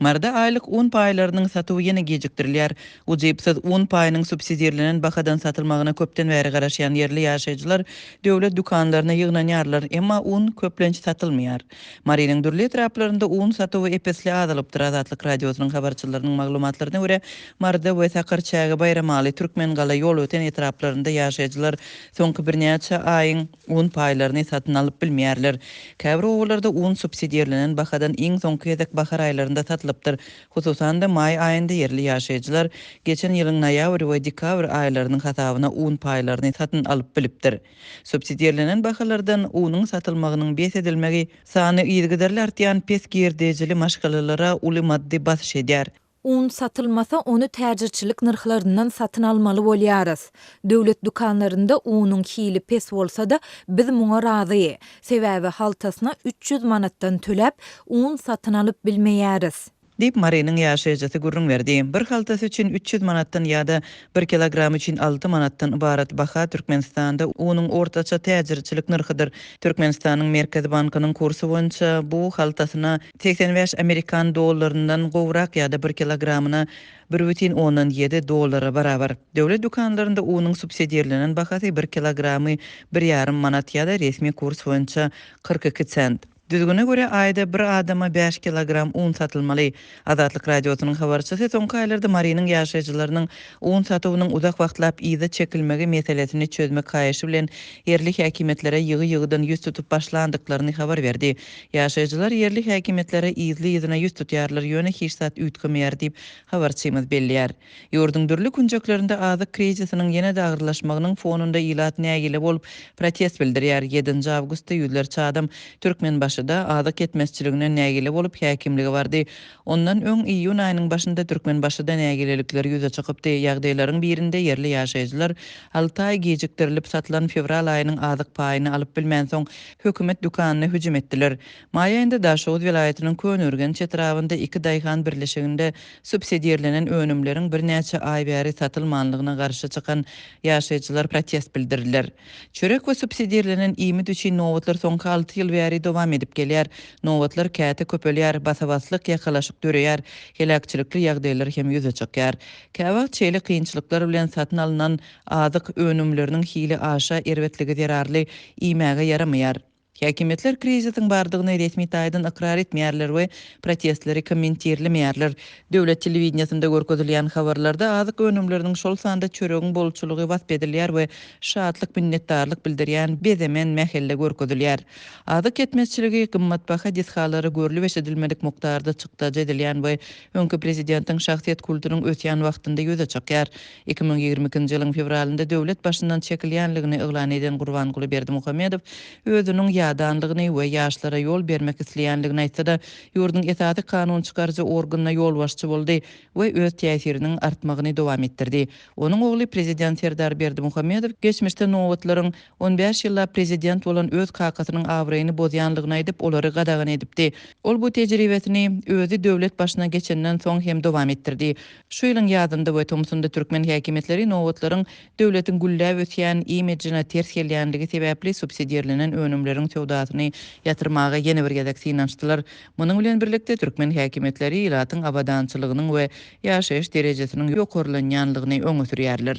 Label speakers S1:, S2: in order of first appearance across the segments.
S1: Marda aylyk un paýlarynyň satywy ýene gejikdirilýär. Ujypsyz un paýynyň subsidiýalenen bakadan satylmagyna köpden bäri garaşýan yerli ýaşaýjylar döwlet dukanlaryna ýygnanýarlar, emma un köplenç satylmaýar. Mariniň dürli etraplarynda un satywy epesli azalypdyr. Azatlyk radiosynyň habarçylarynyň maglumatlaryna görä, Marda we Sakarçaga bayramaly Türkmen gala ýol öten etraplarynda ýaşaýjylar soňky birnäçe aýyň un paýlaryny satyn alyp bilmeýärler. Käbir owullarda un subsidiýalenen bakadan iň soňky ýedek bahar aýlarynda satılıpdyr. Hususan da may ayında yerli ýaşaýjylar geçen ýylyň noýabr we dekabr aýlarynyň hasabyna un paýlaryny satyn alyp bilipdir. Subsidiýalenen bahalardan unyň satylmagynyň besedilmegi sany ýygydarly artýan pes girdejili maşgalalara uly maddi basyş edýär.
S2: Un satılmasa onu təcirçilik nırxlarından satın almalı bolýarys. Döwlet dukanlarında unun hili pes bolsa da biz muňa razy. Sebäbi haltasyna 300 manatdan töläp un satın alyp bilmeýäris.
S1: Dip Mariniň ýaşaýjysy gurrun berdi. Bir haltasy üçin 300 manatdan ýa-da 1 kilogram üçin 6 manatdan ibarat baha Türkmenistanda unyň ortaça täzirçilik nyrkydyr. Türkmenistanyň Merkezi Bankynyň kursy boýunça bu haltasyna 85 Amerikan dollarynyň gowrak ýa-da 1 kilogramyna 1,7 dollara barabar. Döwlet dukanlarynda unyň subsidiýalenen bahasy 1 kilogramy 1,5 manat ýa-da resmi kurs boýunça 42 sent. Düzgüne göre ayda bir adama 5 kilogram un satılmaly. Azatlyk radiosynyň habarçysy soňky aýlarda Mariniň ýaşaýjylarynyň un satywynyň uzak wagtlap ýyda çekilmegi meselesini çözmek haýaşy bilen yerli häkimetlere ýygy-ýygydan ýüz tutup başlandyklaryny habar berdi. Ýaşaýjylar yerli häkimetlere ýyzyna ýüz tutýarlar ýöne hiç zat üýtgemeýär diýip habarçymyz bellýär. Ýurdun dürli kunjaklarynda azyk krizisynyň ýene-de agyrlaşmagynyň fonunda ilat nägile bolup protest bildirýär. 7 awgustda ýüzlerçe adam Türkmen da azyk etmezçiligine nägile bolup häkimligi bardy. Ondan öň iýun aýynyň başynda Türkmen başyda nägilelikler ýüze çykypdy. Ýagdaýlaryň birinde yerli ýaşaýjylar 6 aý gejikdirilip satylan fevral aýynyň azyk paýyny alyp bilmän soň hökümet dukanyna hüjüm etdiler. May aýynda Daşowut vilayatynyň Könürgen çetrawynda 2 daýhan birleşiginde subsidiýalenen önümleriň birnäçe aý bäri satylmanlygyna garşy çykan ýaşaýjylar protest bildirdiler. Çörek we subsidiýalenen iýmit üçin nowatlar soňky 6 ýyl bäri dowam edip gelýär. Nowatlar käte köpelýär, basabaslyk ýakalaşyk döreýär, helakçylykly ýagdaýlar hem ýüze çykýar. Käwagt çeýli kynçylyklar bilen satyn alynan azyk önümleriniň hili aşa erwetligi zerarly iýmäge yaramaýar. Häkimetler krizisyň bardygyny resmi taýdan ikrar etmeýärler we protestleri kommentirlemeýärler. Döwlet telewizionyasynda görkezilýän habarlarda azyk önümleriniň şol sanda çöregiň bolçulugy wasp edilýär we şatlyk minnetdarlyk bildirýän bezemen mähelle görkezilýär. Azyk etmezçiligi gymmatbaha dishalary görülip eşedilmelik mukdarda çykdaja edilýän we öňkü prezidentiň şahsiýet kulturynyň ötýän wagtynda ýüze çykýar. 2022-nji ýylyň fevralynda döwlet başyndan çekilýänligini eglan eden Gurbanguly Berdimuhammedow özüniň ýadanlygyny we ýaşlara ýol bermek isleýänligini aýtsa da, ýurdun esasy kanun çykarjy organyna ýol başçy boldy we öz täsiriniň artmagyny dowam etdirdi. Onuň ogly prezident Serdar Berdimuhammedow geçmişde nowatlaryň 15 ýylla prezident bolan öz kakasynyň awraýyny bozýanlygyny aýdyp olary gadagan edipdi. Ol bu tejribesini özü döwlet başyna geçenden soň hem dowam etdirdi. Şu ýylyň ýazynda we tumsunda türkmen häkimetleri nowatlaryň döwletiň güllä ötýän imidjine ters gelýänligi sebäpli subsidiýalenen önümleriň sowdasyny ýatyrmaga ýene bir gezek synançdylar. Munyň bilen birlikde türkmen häkimetleri ilatyň abadançylygynyň we ýaşaýyş derejesiniň ýokurlanýanlygyny öňe sürýärler.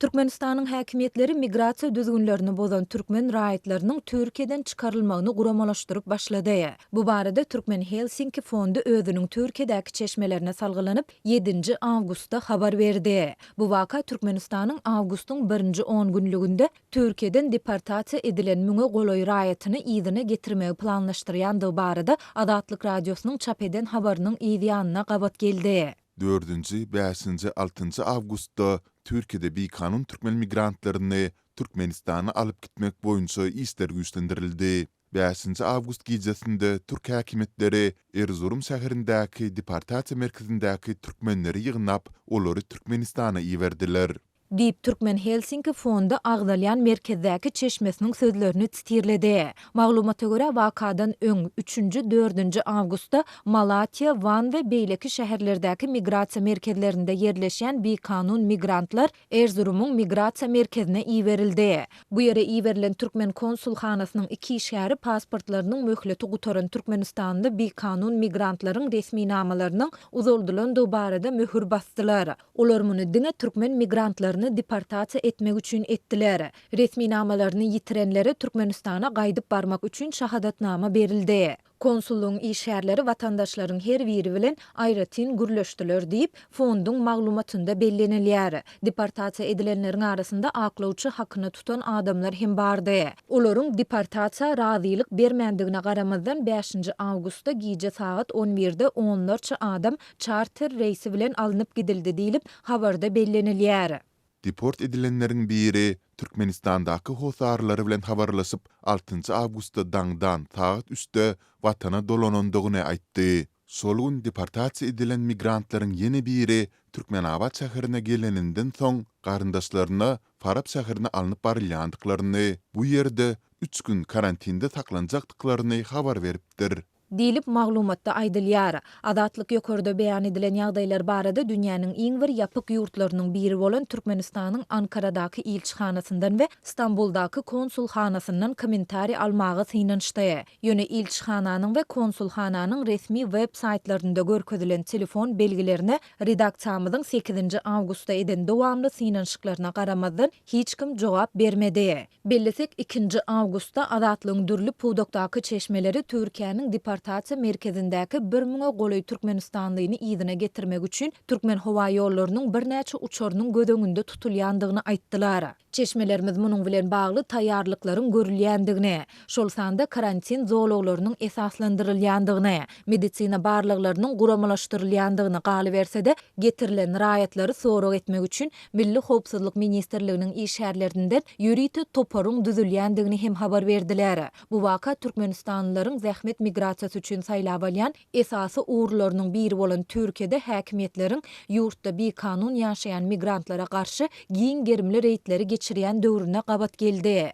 S2: Türkmenistanyň häkimetleri migrasiýa düzgünlerini bozan türkmen raýatlarynyň Türkiýeden çykarylmagyny guramalaşdyryp başlady. Bu barada Türkmen Helsinki fondu özüniň Türkiýedäki çeşmelerine salgylanyp 7 awgustda habar berdi. Bu waka Türkmenistanyň awgustyň 1-nji 10 günlüginde Türkiýeden deportasiýa edilen müňe goloý raýatyny ýygyna getirmegi planlaşdyrýandygy barada Azatlyk radiosynyň çap eden habarynyň ýygynyna gabat geldi.
S3: 4-nji, 5-nji, 6-njy awgustda Türkiýede bir kanun türkmen migrantlaryny Türkmenistana alyp gitmek boýunça isler güýçlendirildi. 5-nji awgust gecesinde Türk häkimetleri Erzurum şäherindäki deportasiýa merkezindäki türkmenleri ýygnap, olary Türkmenistana iýerdiler.
S2: diýip Türkmen Helsinki fondu Agdalyan merkezdäki çeşmesiniň sözlerini titirledi. Maglumata görä wakadan öň 3-4 awgustda Malatya, Van we beýleki şäherlerdäki migrasiýa merkezlerinde yerleşen bekanun migrantlar Erzurum'un migrasiýa merkezine iýerildi. Bu ýere iýerilen Türkmen konsulhanasynyň 2 işgäri pasportlarynyň möhleti gutaran Türkmenistanda bekanun migrantlaryň resmi namalarynyň uzaldylandygy barada möhür basdylar. Olar muny diňe Türkmen migrantlaryny deportasiýa etmek üçin etdiler. Resmi namalaryny ýitirenlere Türkmenistana gaýdyp barmak üçin şahadatnama berildi. Konsulluğun işgärleri vatandaşlaryň her biri bilen aýratyn gürleşdiler diýip fonduň maglumatynda bellenilýär. Deportasiýa edilenleriň arasynda aklawçy hakyny tutan adamlar hem bardy. Olaryň deportasiýa razylyk bermendigine garamazdan 5 awgustda gije saat 11-de onlarça adam charter reýsi bilen alınıp gidildi diýilip habarda bellenilýär.
S3: Deport edilenlerin biri Türkmenistandaky hosarlary bilen habarlaşyp 6 awgustda daňdan saat 3-de watana dolanandygyny aýtdy. Solun deportasiýa edilen migrantlaryň ýene biri Türkmenabad şäherine geleninden soň garyndaşlaryna Farab şäherine alınıp barylýandyklaryny, bu ýerde 3 gün karantinde saklanjakdyklaryny habar beripdir.
S2: Diýilip maglumatda aýdylýar. Adatlyk ýokarda beýan edilen ýagdaýlar barada dünýäniň iň bir ýapyk ýurtlarynyň biri bolan Türkmenistanyň Ankaradaky ilçixanasyndan we Stamboldaky konsulhanasyndan kommentari almagy synançdy. Ýöne ilçixananyň we konsulhananyň resmi web saytlarynda görkezilen telefon belgilerine redaksiýamyzyň 8 awgustda eden dowamly synançyklaryna garamazdan hiç kim jogap bermedi. Bellesek 2 awgustda adatlyň dürli Pudokdaky çeşmeleri Türkiýanyň deportasiýa merkezindäki 1000 goly Türkmenistanlyny ýygyna getirmek üçin Türkmen howa ýollarynyň birnäçe uçarynyň gödöňünde tutulýandygyny aýtdylar. Çeşmelerimiz munyň bilen bagly taýýarlyklaryň görülýändigini, şol sanda karantin zolawlarynyň esaslandyrylýandygyny, medisina barlyklarynyň guramalaşdyrylýandygyny galy bersede getirilen raýatlary sorak etmek üçin Milli Howpsuzlyk Ministrliginiň işgärlerinden ýüriti toparyň düzülýändigini hem habar berdiler. Bu waka Türkmenistanlylaryň zähmet migrasiýasy üçin saýlap alýan esasy uğurlarynyň biri bolan Türkiýede häkimetleriň ýurtda bekanun ýaşaýan migrantlara garşy giň gerimli reýtleri geçirýän döwrüne gabat geldi.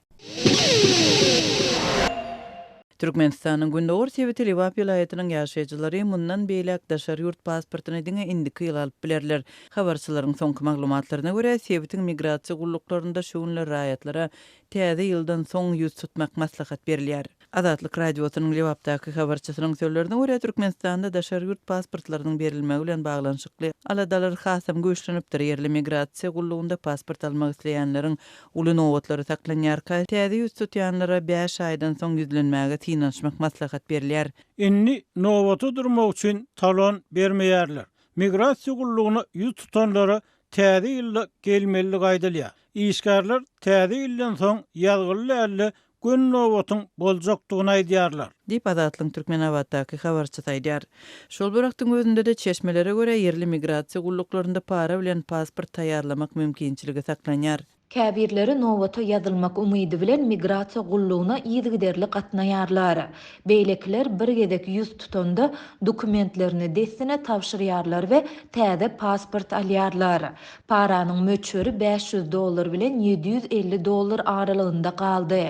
S1: Türkmenistanyň Gündowur Sebeti Liwap vilayatynyň ýaşaýjylary mundan beýlek daşary ýurt pasportyny diňe indiki ýyl alyp bilerler. Habarçylaryň soňky maglumatlaryna görä, Sebetiň migrasiýa gulluklarynda şu günler raýatlara täze ýyldan soň ýüz tutmak maslahat berilýär. Adatlyk radiosynyň Liwapdaky habarçysynyň sözlerine görä, Türkmenistanda daşary ýurt pasportlarynyň berilmegi bilen baglanşykly aladalar hasam göçlenipdir. Yerli migrasiýa gullugynda pasport almak isleýänleriň uly nowatlary saklanýar. Täze ýüz tutýanlara 5 aýdan soň ýüzlenmäge tinanşmak maslahat berilýär.
S4: Inni nowata durmak üçin talon bermeýärler. Migrasiýa gullugyna ýüz tutanlara täze ýylda gelmeli gaýdylýar. İşgärler täze ýyldan soň ýazgyly gün nowatyň boljakdygyny aýdýarlar.
S1: Dip adatlyň Türkmenabaddaky habarçy aýdýar. Şol bıraktyň özünde de çeşmelere görä yerli migrasiýa gulluklarynda para bilen pasport taýýarlamak mümkinçiligi saklanýar.
S2: Käbirleri nowata ýazylmak umydy bilen migrasiýa gulluguna ýygyderli gatnaýarlar. Beýlekler bir gedek ýüz tutanda dokumentlerini destine tapşyrýarlar we täze pasport alýarlar. Paranyň möçüri $500 bilen $750 aralygynda galdy.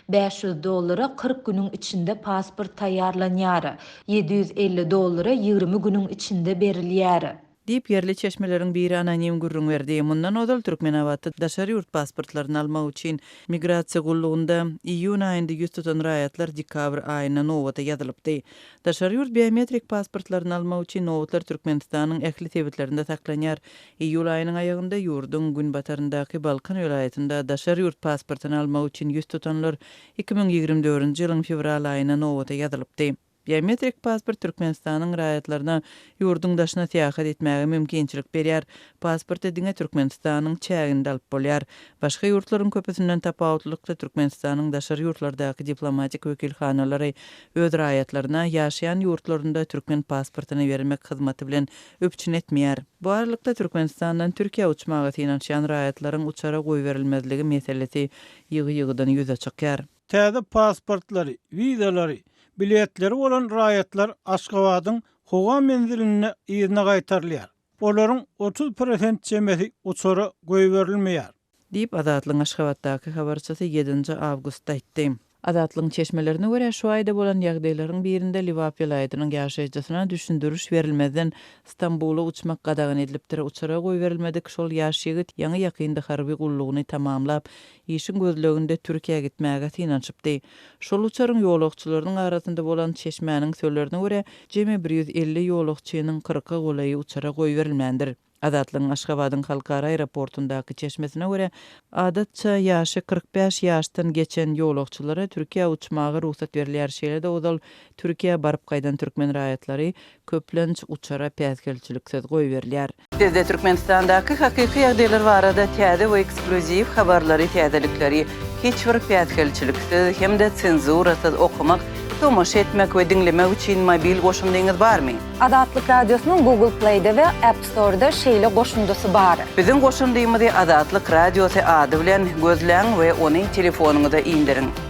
S2: $500 40 günüň içinde pasport taýýarlanýar. $750 20 günüň içinde berilýär.
S1: Dip yerli çeşmeleriň biri anonim gürrüň berdi. Mundan odal Türkmenabadda daşary ýurt pasportlaryny almak üçin migrasiýa gullugynda iýun aýynda ýüz tutan raýatlar dekabr aýyna nowata ýazylypdy. Daşary ýurt biometrik pasportlaryny almak üçin nowatlar Türkmenistanyň ähli sebitlerinde saklanýar. Iýul aýynyň aýagynda ýurdun günbataryndaky Balkan welaýatynda daşary ýurt pasportyny almak üçin ýüz tutanlar 2024-nji ýylyň fevral aýyna nowata ýazylypdy. Biometrik pasport Türkmenistanyň raýatlaryna ýurdun daşyna seýahat etmäge mümkinçilik berýär. Pasport ediňe Türkmenistanyň çäginde alyp bolýar. Başga ýurtlaryň köpüsinden tapawutlykda Türkmenistanyň daşary ýurtlardaky diplomatik wekilhanalary öz raýatlaryna ýaşaýan ýurtlarynda türkmen pasportyny bermek hyzmaty bilen öpçün etmeýär. Bu aralykda Türkmenistandan Türkiýe uçmagy tinançýan raýatlaryň uçara goý berilmezligi meselesi ýygy-ýygydan ýüze çykýar.
S4: Täze pasportlary, wizalary, biletleri bolan raýatlar Aşgabatyň Howa menziline ýygyna gaýtarylýar. olaryň 30% jemesi uçara goýberilmeýär.
S1: Diýip Azatlyň Aşgabatdaky habarçysy 7 awgustda aýtdy. Azatlyň çeşmelerine görä şu aýda bolan ýagdaýlaryň birinde Liwap vilayatynyň ýaşaýjysyna düşündürüş berilmeden Stambuly uçmak gadagyn edilipdir. Uçara goýberilmedik şol ýaş ýigit ýaňy ýakynda harby gullugyny tamamlap, işin gözleginde Türkiýe gitmäge tinançypdy. Şol uçaryň ýolagçylarynyň arasynda bolan çeşmäniň sözlerine görä jemi 150 ýolagçynyň 40 golaýy uçara goýberilmendir. Azatlyň Aşgabatyň halkara aeroportundaky çeşmesine görä adatça ýaşy 45 ýaşdan geçen ýolagçylara Türkiýe uçmagy ruhsat berilýär. Şeýle-de ozal Türkiýe baryp gaýdan türkmen raýatlary köplenç uçara päsgelçilik söz goýberilýär. Bizde Türkmenistandaky hakyky ýagdaýlar barada täze we ekskluziw habarlary, täzelikleri, hiç bir päsgelçiliksiz hem-de senzurasyz okumak, tomaşa etmek we dinlemek üçin mobil goşundyňyz barmy?
S2: Azatlyk radiosynyň Google Play'de we App Store'da şeýle goşundysy bar.
S1: Bizim goşundyňyzy Azatlyk radiosu ady bilen gözläň we ony telefonuňyza indirin.